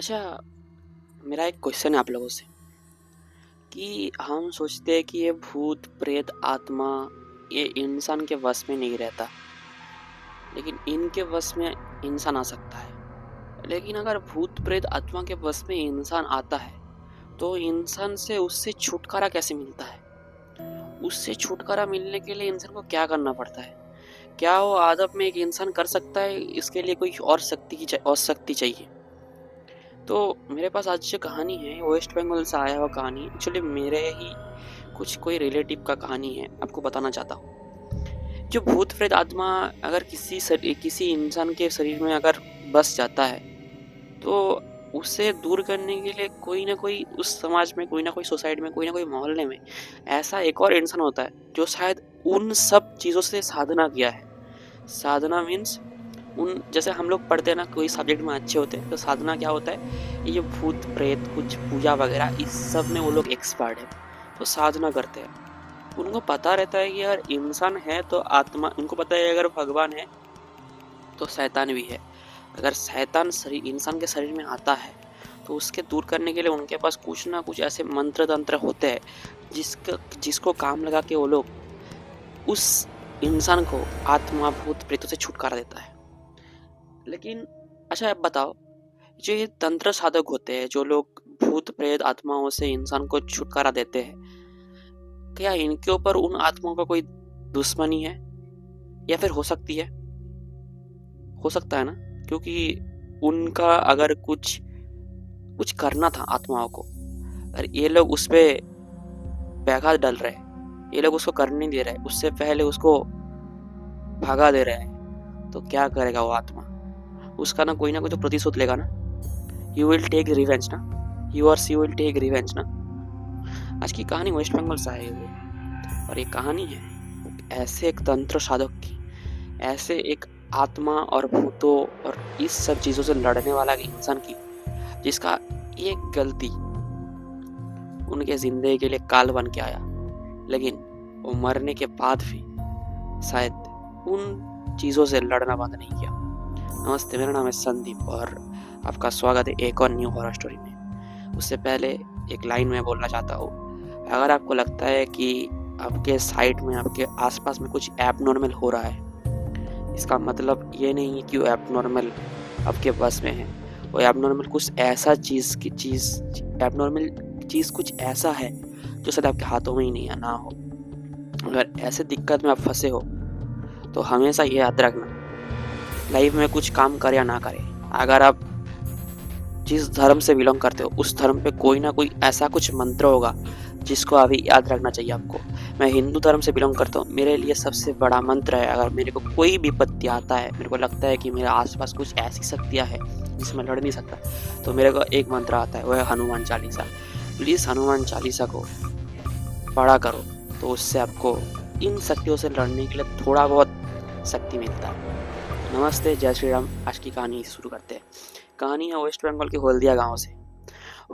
अच्छा, मेरा एक क्वेश्चन है आप लोगों से कि हम सोचते हैं कि ये भूत, प्रेत, आत्मा ये इंसान के वश में नहीं रहता, लेकिन इनके वश में इंसान आ सकता है। लेकिन अगर भूत, प्रेत, आत्मा के वश में इंसान आता है, तो इंसान से उससे छुटकारा कैसे मिलता है? उससे छुटकारा मिलने के लिए इंसान को क्या करना पड़ता है? क्या वो आदम में एक इंसान कर सकता है? इसके लिए कोई और शक्ति चाहिए? तो मेरे पास आज जो कहानी है वेस्ट बंगाल से आया हुआ कहानी एक्चुअली मेरे ही कुछ कोई रिलेटिव का कहानी है आपको बताना चाहता हूँ। जो भूत प्रेत आत्मा अगर किसी इंसान के शरीर में अगर बस जाता है तो उसे दूर करने के लिए कोई ना कोई उस समाज में कोई ना कोई सोसाइटी में कोई ना कोई मोहल्ले में ऐसा एक और इंसान होता है जो शायद उन सब चीज़ों से साधना किया है। साधना मीन्स उन जैसे हम लोग पढ़ते हैं ना कोई सब्जेक्ट में अच्छे होते हैं तो साधना क्या होता है, ये भूत प्रेत कुछ पूजा वगैरह इस सब में वो लोग एक्सपर्ट है। तो साधना करते हैं, उनको पता रहता है कि अगर इंसान है तो आत्मा, उनको पता है अगर भगवान है तो शैतान भी है। अगर शैतान शरीर इंसान के शरीर में आता है तो उसके दूर करने के लिए उनके पास कुछ ना कुछ ऐसे मंत्र तंत्र होते हैं जिसको काम लगा के वो लोग उस इंसान को आत्मा भूत प्रेतों से छुटकारा देता है। लेकिन अच्छा आप बताओ, जो ये तंत्र साधक होते हैं जो लोग भूत प्रेत आत्माओं से इंसान को छुटकारा देते हैं, क्या इनके ऊपर उन आत्माओं का कोई दुश्मनी है या फिर हो सकती है? हो सकता है ना, क्योंकि उनका अगर कुछ कुछ करना था आत्माओं को, और ये लोग उस पे बैघात डाल रहे हैं, ये लोग उसको करने नहीं दे रहे, उससे पहले उसको भगा दे रहे हैं, तो क्या करेगा वो आत्मा? उसका ना कोई तो प्रतिशोध लेगा ना। यू विल टेक रिवेंज ना, यू और सी विल टेक रिवेंज ना। आज की कहानी वेस्ट बंगाल से आई हुई है और ये कहानी है ऐसे एक तंत्र साधक की, ऐसे एक आत्मा और भूतों और इस सब चीजों से लड़ने वाला इंसान की, जिसका एक गलती उनके जिंदगी के लिए काल बन के आया, लेकिन वो मरने के बाद भी शायद उन चीजों से लड़ना बंद नहीं किया। नमस्ते, मेरा नाम है संदीप और आपका स्वागत है एक और न्यू हॉरर स्टोरी में। उससे पहले एक लाइन में बोलना चाहता हूँ, अगर आपको लगता है कि आपके साइड में आपके आसपास में कुछ एबनॉर्मल हो रहा है, इसका मतलब ये नहीं है कि वो एबनॉर्मल आपके बस में है। वो एबनॉर्मल कुछ ऐसा एबनॉर्मल चीज़ कुछ ऐसा है जो शायद आपके हाथों में ही नहीं है ना हो। अगर ऐसे दिक्कत में आप फंसे हो तो हमेशा ये याद रखना, लाइफ में कुछ काम करे या ना करे, अगर आप जिस धर्म से बिलोंग करते हो उस धर्म पे कोई ना कोई ऐसा कुछ मंत्र होगा जिसको अभी याद रखना चाहिए आपको। मैं हिंदू धर्म से बिलोंग करता हूँ, मेरे लिए सबसे बड़ा मंत्र है, अगर मेरे को कोई विपत्ति आता है, मेरे को लगता है कि मेरे आसपास कुछ ऐसी शक्तियाँ है जिससे मैं लड़ नहीं सकता, तो मेरे को एक मंत्र आता है, वो है हनुमान चालीसा। प्लीज़ हनुमान चालीसा को पढ़ा करो, तो उससे आपको इन शक्तियों से लड़ने के लिए थोड़ा बहुत शक्ति मिलता है। नमस्ते, जय श्री राम। आज की कहानी शुरू करते हैं। कहानी है वेस्ट बंगाल के हल्दिया गांव से।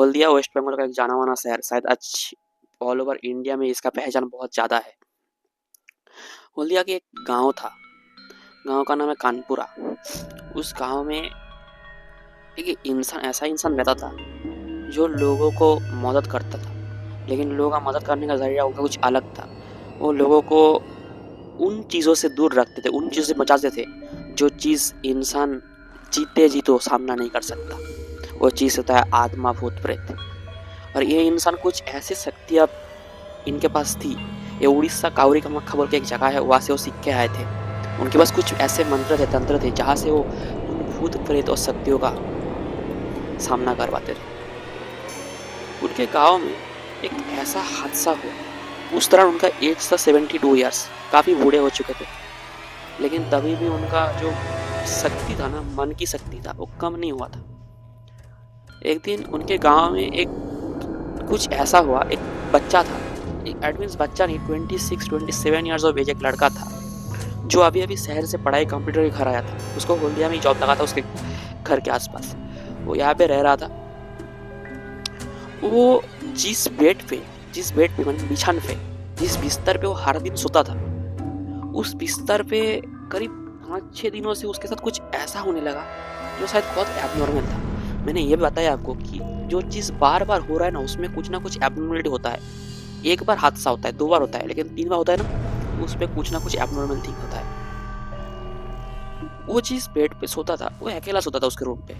हल्दिया वेस्ट बंगाल का एक जाना माना शहर, शायद आज ऑल ओवर इंडिया में इसका पहचान बहुत ज़्यादा है। हल्दिया के एक गांव था, गांव का नाम है कानपुरा। उस गांव में एक ऐसा इंसान रहता था जो लोगों को मदद करता था, लेकिन लोगों का मदद करने का जरिया उनका कुछ अलग था। वो लोगों को उन चीज़ों से दूर रखते थे, उन चीज़ों से बचाते थे जो चीज़ इंसान जीते जी तो सामना नहीं कर सकता। वो चीज़ होता है आत्मा भूत प्रेत। और ये इंसान कुछ ऐसी शक्तियाँ इनके पास थी। ये उड़ीसा काउरी का मक्खा बोल के एक जगह है, वहाँ से वो सीख के आए थे। उनके पास कुछ ऐसे मंत्र थे, तंत्र थे, जहाँ से वो उन भूत प्रेत और शक्तियों का सामना करवाते थे। उनके गांव में एक ऐसा हादसा हुआ, उस दौरान उनका एज था 72 ईयर्स, काफ़ी बूढ़े हो चुके थे, लेकिन तभी भी उनका जो शक्ति था ना, मन की शक्ति था, वो कम नहीं हुआ था। एक दिन उनके गांव में एक कुछ ऐसा हुआ, एक बच्चा था, एक एडमिन्स बच्चा नहीं, 26-27 ईयर्स ऑफ एज, एक लड़का था जो अभी अभी शहर से पढ़ाई कंप्यूटर के घर आया था। उसको हल्दिया में जॉब लगा था उसके घर के आसपास, वो यहाँ पे रह रहा था। वो जिस बेड पे मतलब बिछान पे, जिस बिस्तर पे वो हर दिन सोता था, उस बिस्तर पे करीब 5-6 दिनों से उसके साथ कुछ ऐसा होने लगा जो शायद बहुत एबनॉर्मल था। मैंने ये बताया आपको कि जो चीज़ बार बार हो रहा है ना, उसमें कुछ ना कुछ एबनॉर्मलिटी होता है। एक बार हादसा होता है, 2 बार होता है, लेकिन 3 बार होता है ना, उसमें कुछ ना कुछ एबनॉर्मल थिंग होता है। वो चीज़ बेड पे सोता था, वो अकेला सोता था उसके रूम पे।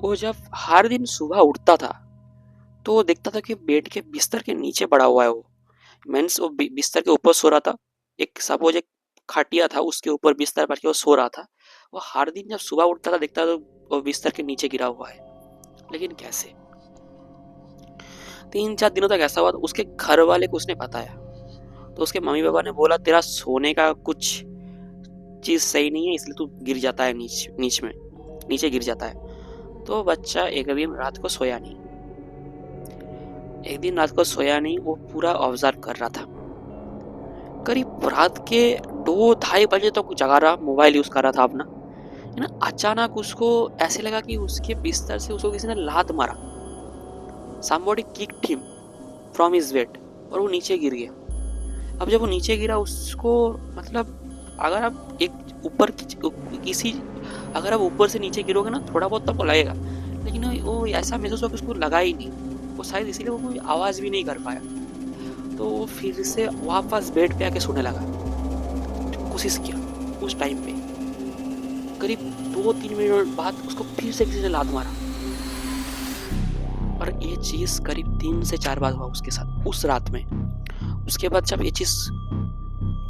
वो जब हर दिन सुबह उठता था तो वो देखता था कि बेड के बिस्तर के नीचे पड़ा हुआ है वो। मीन्स वो बिस्तर के ऊपर सो रहा था। एक सपोज एक खटिया था, उसके ऊपर बिस्तर पड़ के वो सो रहा था। वो हर दिन जब सुबह उठता था देखता था तो वो बिस्तर के नीचे गिरा हुआ है। लेकिन कैसे? 3-4 दिनों तक ऐसा हुआ तो उसके घर वाले को उसने बताया। तो उसके मम्मी पापा ने बोला तेरा सोने का कुछ चीज सही नहीं है, इसलिए तू गिर जाता है नीचे गिर जाता है। तो बच्चा एक दिन रात को सोया नहीं। वो पूरा ऑब्जर्व कर रहा था। करीब रात के 2-2:30 बजे तक जगा रहा, मोबाइल यूज कर रहा था अपना, है ना। अचानक उसको ऐसे लगा कि उसके बिस्तर से उसको किसी ने लात मारा। somebody kicked him from his bed और वो नीचे गिर गया। अब जब वो नीचे गिरा उसको, मतलब अगर आप एक ऊपर किसी अगर आप ऊपर से नीचे गिरोगे ना, थोड़ा बहुत तो आपको लगेगा, लेकिन वो ऐसा महसूस हुआ कि उसको लगा ही नहीं। वो शायद इसीलिए वो कोई आवाज़ भी नहीं कर पाया। तो वो फिर से वापस बेड पे आके सोने लगा। कोशिश किया उस टाइम पे, करीब 2-3 मिनट बाद उसको फिर से किसी ने लात मारा। और ये चीज़ करीब 3 से 4 बार हुआ उसके साथ उस रात में। उसके बाद जब ये चीज़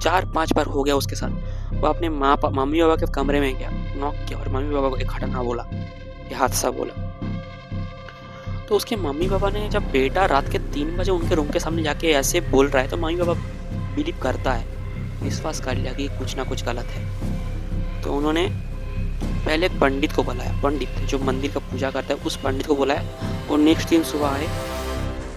4-5 बार हो गया उसके साथ, वो अपने मम्मी पापा के कमरे में गया, नॉक किया और मम्मी पापा को एक घटना बोला, ये हादसा बोला। तो उसके मम्मी पापा ने, जब बेटा रात के 3 बजे उनके रूम के सामने जाके ऐसे बोल रहा है, तो मम्मी पापा बिलीव करता है, विश्वास कर लिया कि कुछ ना कुछ गलत है। तो उन्होंने पहले पंडित को बुलाया, पंडित जो मंदिर का पूजा करता है उस पंडित को बुलाया। और नेक्स्ट दिन सुबह आए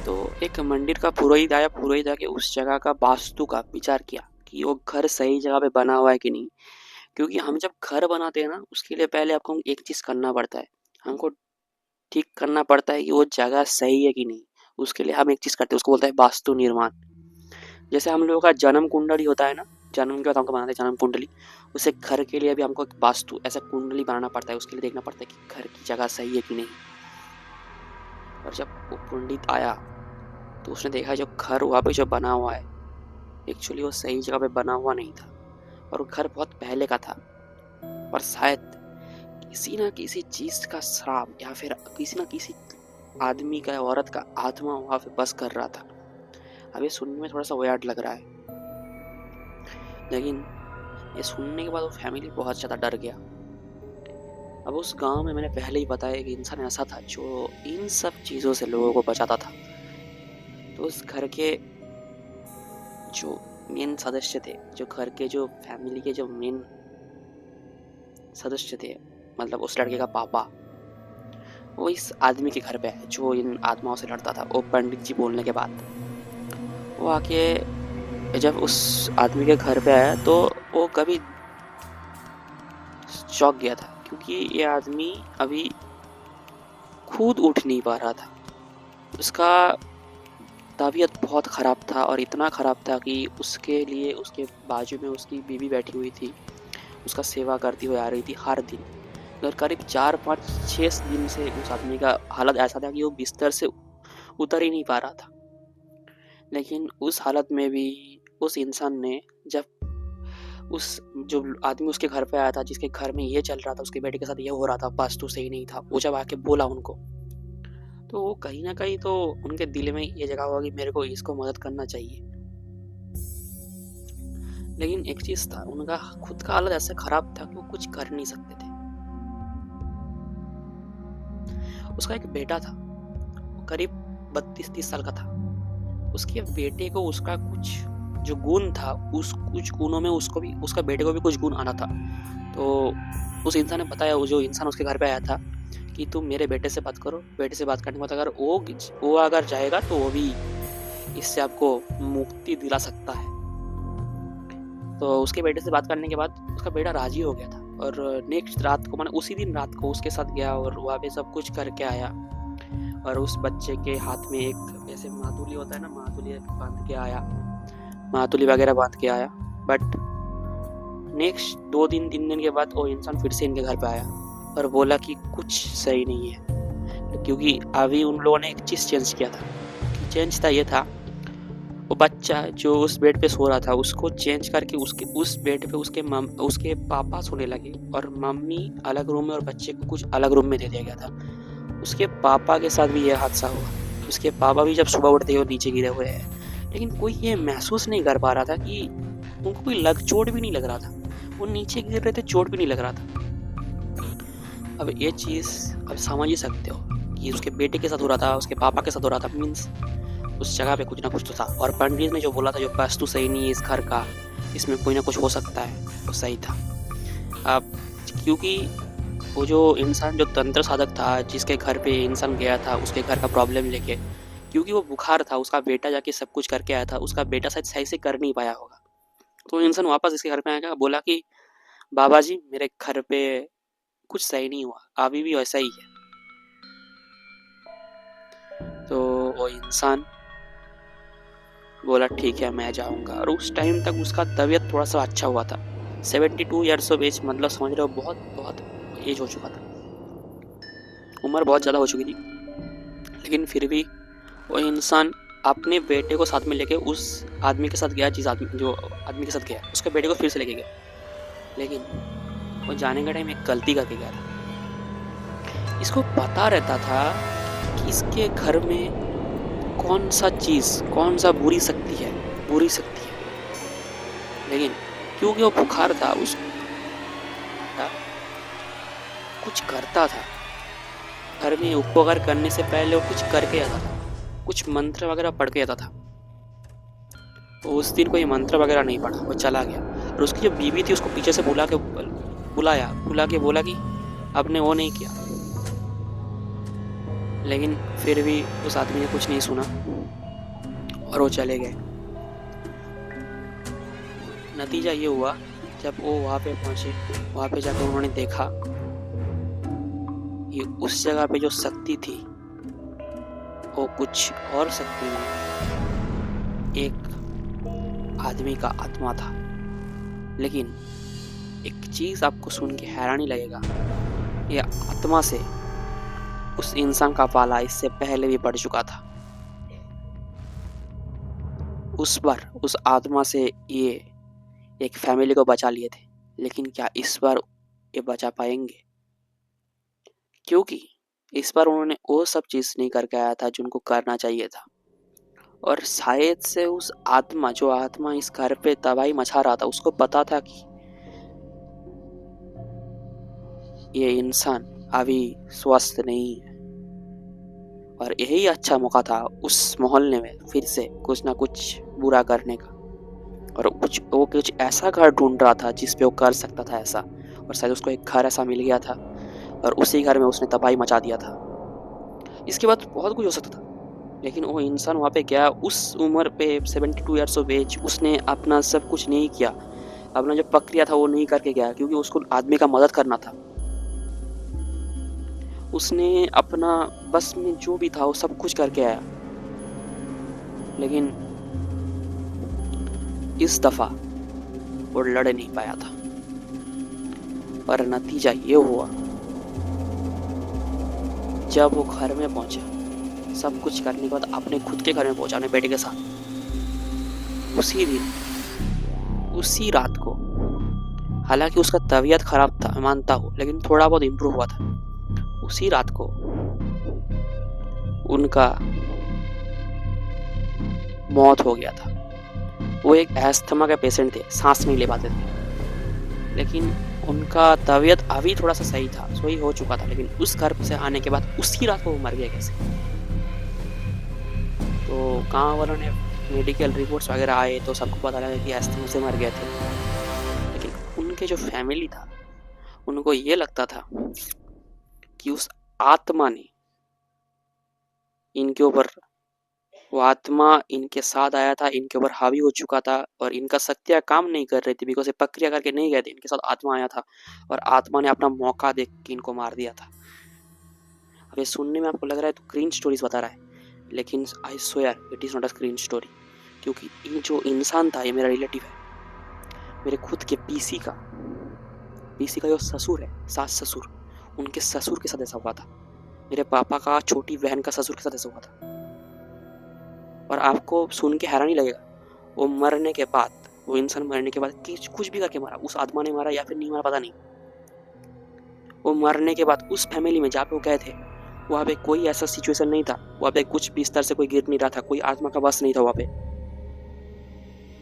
तो एक मंदिर का पुरोहित आया। पुरोहित आके उस जगह का वास्तु का विचार किया कि वो घर सही जगह पे बना हुआ है कि नहीं। क्योंकि हम जब घर बनाते हैं ना, उसके लिए पहले आपको एक चीज़ करना पड़ता है, हमको ठीक करना पड़ता है कि वो जगह सही है कि नहीं। उसके लिए हम एक चीज़ करते हैं, उसको बोलते हैं वास्तु निर्माण। जैसे हम लोगों का जन्म कुंडली होता है ना, जन्म के बाद हमको बनाते हैं जन्म कुंडली, उसे घर के लिए भी हमको वास्तु ऐसा कुंडली बनाना पड़ता है। उसके लिए देखना पड़ता है कि घर की जगह सही है कि नहीं। और जब वो पंडित आया तो उसने देखा जो घर वहाँ पे जो बना हुआ है, एक्चुअली वो सही जगह पे बना हुआ नहीं था, और वो घर बहुत पहले का था। और शायद किसी ना किसी चीज़ का श्राप या फिर किसी ना किसी आदमी का, औरत का आत्मा वहाँ पे बस कर रहा था। अब ये सुनने में थोड़ा सा वेयर्ड लग रहा है, लेकिन ये सुनने के बाद वो फैमिली बहुत ज़्यादा डर गया। अब उस गांव में मैंने पहले ही बताया कि इंसान ऐसा था जो इन सब चीज़ों से लोगों को बचाता था। तो उस घर के जो मेन सदस्य थे, जो घर के जो फैमिली के जो मेन सदस्य थे, मतलब उस लड़के का पापा, वो इस आदमी के घर पे आए जो इन आत्माओं से लड़ता था। वो पंडित जी बोलने के बाद वो आके जब उस आदमी के घर पे आया तो वो कभी चौंक गया था, क्योंकि ये आदमी अभी खुद उठ नहीं पा रहा था। उसका तबीयत बहुत ख़राब था, और इतना ख़राब था कि उसके लिए उसके बाजू में उसकी बीवी बैठी हुई थी, उसका सेवा करती हुई आ रही थी हर दिन। और करीब 4-5-6 दिन से उस आदमी का हालत ऐसा था कि वो बिस्तर से उतर ही नहीं पा रहा था। लेकिन उस हालत में भी उस इंसान ने, जब उस जो आदमी उसके घर पे आया था, जिसके घर में ये चल रहा था, उसके बेटे के साथ ये हो रहा था, वास्तु सही नहीं था, वो जब आके बोला उनको, तो वो कहीं ना कहीं तो उनके दिल में ये जगह हुआ कि मेरे को इसको मदद करना चाहिए। लेकिन एक चीज था, उनका खुद का हालत ऐसा खराब था कि वो कुछ कर नहीं सकते थे। उसका एक बेटा था, करीब 32-30 साल का था। उसके बेटे को उसका कुछ जो गुण था, उस कुछ गुणों में उसका बेटे को भी कुछ गुण आना था। तो उस इंसान ने बताया, वो जो इंसान उसके घर पे आया था, कि तुम मेरे बेटे से बात करो। बेटे से बात करने के बाद अगर वो अगर जाएगा तो वो भी इससे आपको मुक्ति दिला सकता है। तो उसके बेटे से बात करने के बाद उसका बेटा राजी हो गया था, और नेक्स्ट रात को, मैंने उसी दिन रात को उसके साथ गया और वहाँ पे सब कुछ करके आया। और उस बच्चे के हाथ में एक ऐसे मातुली होता है ना, मातुली बांध के आया, मातुली वगैरह बांध के आया। बट नेक्स्ट 2 दिन 3 दिन के बाद वो इंसान फिर से इनके घर पे आया, और बोला कि कुछ सही नहीं है। क्योंकि अभी उन लोगों ने एक चीज़ चेंज किया था। चेंज था ये था, वो बच्चा जो उस बेड पे सो रहा था उसको चेंज करके उसके उस बेड पे उसके पापा सोने लगे और मम्मी अलग रूम में और बच्चे को कुछ अलग रूम में दे दिया गया था। उसके पापा के साथ भी यह हादसा हुआ। उसके पापा भी जब सुबह उठते ही वो नीचे गिरे हुए हैं, लेकिन कोई ये महसूस नहीं कर पा रहा था कि उनको कोई चोट भी नहीं लग रहा था। वो नीचे गिर रहे थे, चोट भी नहीं लग रहा था। अब ये चीज़ अब समझ ही सकते हो कि उसके बेटे के साथ हो रहा था, उसके पापा के साथ हो रहा था, मीन्स उस जगह पे कुछ ना कुछ तो था। और पंडित ने जो बोला था, जो वास्तु सही नहीं है इस घर का, इसमें कोई ना कुछ हो सकता है, वो सही था। अब क्योंकि वो जो इंसान जो तंत्र साधक था जिसके घर पे इंसान गया था उसके घर का प्रॉब्लम लेके, क्योंकि वो बुखार था, उसका बेटा जाके सब कुछ करके आया था, उसका बेटा शायद सही से कर नहीं पाया होगा। तो इंसान वापस इसके घर पे आएगा, बोला कि बाबा जी मेरे घर पे कुछ सही नहीं हुआ, अभी भी वैसा ही है। तो वो इंसान बोला ठीक है मैं जाऊंगा। और उस टाइम तक उसका तबीयत थोड़ा सा अच्छा हुआ था। 72 ईयर्स ऑफ एज, मतलब समझ रहे हो, बहुत बहुत एज हो चुका था, उम्र बहुत ज़्यादा हो चुकी थी। लेकिन फिर भी वो इंसान अपने बेटे को साथ में लेके उस आदमी के साथ गया, जो आदमी के साथ गया उसके बेटे को फिर से लेके गया। लेकिन वो जाने का टाइम एक गलती करके गया था। इसको पता रहता था कि इसके घर में कौन सा चीज़, कौन सा बुरी शक्ति है। लेकिन क्योंकि वो बुखार था, उस कुछ करता था घर में। उपकार करने से पहले वो कुछ करके आता था, कुछ मंत्र वगैरह पढ़ के आता था। तो उस दिन कोई मंत्र वगैरह नहीं पढ़ा, वो चला गया। और उसकी जो बीवी थी उसको पीछे से बुला के बोला कि आपने वो नहीं किया। लेकिन फिर भी उस आदमी ने कुछ नहीं सुना और वो चले गए। नतीजा ये हुआ, जब वो वहाँ पे पहुँचे, वहाँ पे जाकर उन्होंने देखा कि उस जगह पे जो शक्ति थी वो कुछ और शक्ति नहीं, एक आदमी का आत्मा था। लेकिन एक चीज़ आपको सुन के हैरानी लगेगा, ये आत्मा से उस इंसान का पाला इससे पहले भी पड़ चुका था। उस बार उस आत्मा से ये एक फैमिली को बचा लिए थे, लेकिन क्या इस बार ये बचा पाएंगे? क्योंकि इस बार उन्होंने वो सब चीज़ नहीं करके आया था जिनको करना चाहिए था। और शायद से उस आत्मा इस घर पे तबाही मचा रहा था, उसको पता था कि ये इंसान अभी स्वस्थ नहीं है और यही अच्छा मौका था उस मोहल्ले में फिर से कुछ ना कुछ बुरा करने का। और वो कुछ ऐसा घर ढूंढ रहा था जिस पे वो कर सकता था ऐसा। और शायद उसको एक घर ऐसा मिल गया था और उसी घर में उसने तबाही मचा दिया था। इसके बाद बहुत कुछ हो सकता था, लेकिन वो इंसान वहाँ पे गया उस उम्र पे, 72 ईयर्स ऑफ एज, उसने अपना सब कुछ नहीं किया, अपना जो प्रक्रिया था वो नहीं करके गया, क्योंकि उसको आदमी का मदद करना था। उसने अपना बस में जो भी था वो सब कुछ करके आया। लेकिन इस दफा वो लड़ नहीं पाया था और नतीजा ये हुआ, जब वो घर में पहुंचा, सब कुछ करने के बाद अपने खुद के घर में पहुंचा, अपने बेटे के साथ, उसी दिन, उसी रात को, हालांकि उसका तबीयत खराब था मैं मानता हूँ, लेकिन थोड़ा बहुत इम्प्रूव हुआ था। उसी रात को उनका मौत हो गया था। वो एक अस्थमा के पेशेंट थे, सांस नहीं ले पाते थे, लेकिन उनका तबीयत अभी थोड़ा सा सही हो चुका था। लेकिन उस घर से आने के बाद उसी रात को वो मर गया कैसे? तो गाँव वालों ने मेडिकल रिपोर्ट्स वगैरह आए तो सबको पता लगा कि अस्थमा से मर गए थे। लेकिन उनके जो फैमिली था उनको ये लगता था कि उस आत्मा ने इनके ऊपर, वो आत्मा इनके साथ आया था, इनके ऊपर हावी हो चुका था और इनका शक्तियाँ काम नहीं कर रही थी, बिकॉज ये प्रक्रिया करके नहीं गए थे, इनके साथ आत्मा आया था और आत्मा ने अपना मौका देख के इनको मार दिया था। अब ये सुनने में आपको लग रहा है तो क्रीन स्टोरीज बता रहा है, लेकिन I swear it is not a green story. क्योंकि ये जो इंसान था ये मेरा रिलेटिव है, मेरे खुद के पीसी का जो ससुर है, सास ससुर, उनके ससुर के साथ ऐसा हुआ था। मेरे पापा का छोटी बहन का ससुर के साथ ऐसा हुआ था। और आपको सुन के हैरानी लगेगा, वो मरने के बाद, वो इंसान मरने के बाद कुछ भी करके मारा, उस आत्मा ने मारा या फिर नहीं मारा पता नहीं, वो मरने के बाद उस फैमिली में जहाँ पे वो गए थे वहाँ पे कोई ऐसा सिचुएशन नहीं था, वहाँ पे कुछ बिस्तर से कोई गिर नहीं रहा था, कोई आत्मा का बस नहीं था वहाँ पे।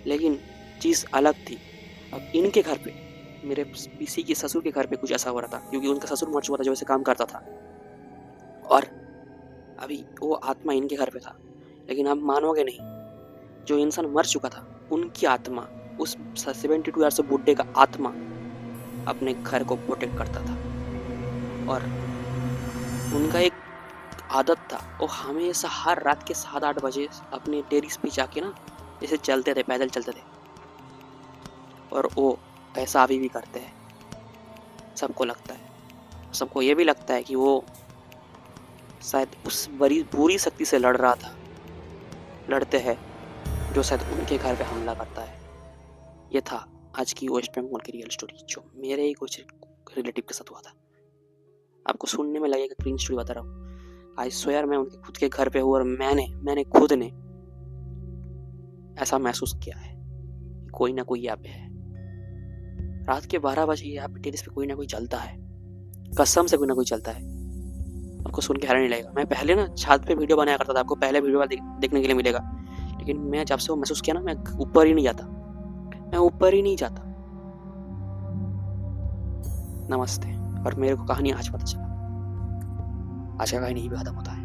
लेकिन चीज़ अलग थी। अब इनके घर पे, मेरे पीसी के ससुर के घर पे कुछ ऐसा हो रहा था, क्योंकि उनका ससुर मर चुका था जो ऐसे काम करता था, और अभी वो आत्मा इनके घर पे था। लेकिन आप मानोगे नहीं, जो इंसान मर चुका था उनकी आत्मा, उस 72 ईयर से बुढ़े का आत्मा अपने घर को प्रोटेक्ट करता था। और उनका एक आदत था, वो हमेशा हर रात के 7-8 बजे अपने टेरिस पे जाके ना जैसे चलते थे, पैदल चलते थे, और वो ऐसा अभी भी करते हैं। सबको लगता है, सबको ये भी लगता है कि वो शायद उस बड़ी बुरी शक्ति से लड़ते हैं जो शायद उनके घर पे हमला करता है। ये था आज की वेस्ट बंगाल की रियल स्टोरी, जो मेरे ही कुछ रिलेटिव के साथ हुआ था। आपको सुनने में लगेगा क्रिंज स्टोरी बता रहा हूँ, आई स्वेयर मैं उनके खुद के घर पे हूँ और मैंने खुद ने ऐसा महसूस किया है कि कोई ना कोई यहाँ पे है। रात के 12 बजे यहाँ पे टेरिस पे कोई ना कोई चलता है, कसम से कोई ना कोई चलता है। आपको सुन के हैरानी लगेगा। मैं पहले ना छत पे वीडियो बनाया करता था, आपको पहले वीडियो देखने के लिए मिलेगा, लेकिन मैं जब से वो महसूस किया ना, मैं ऊपर ही नहीं जाता। नमस्ते। और मेरे को कहानी आज पता चला, आज का कहानी यही खत्म होता है।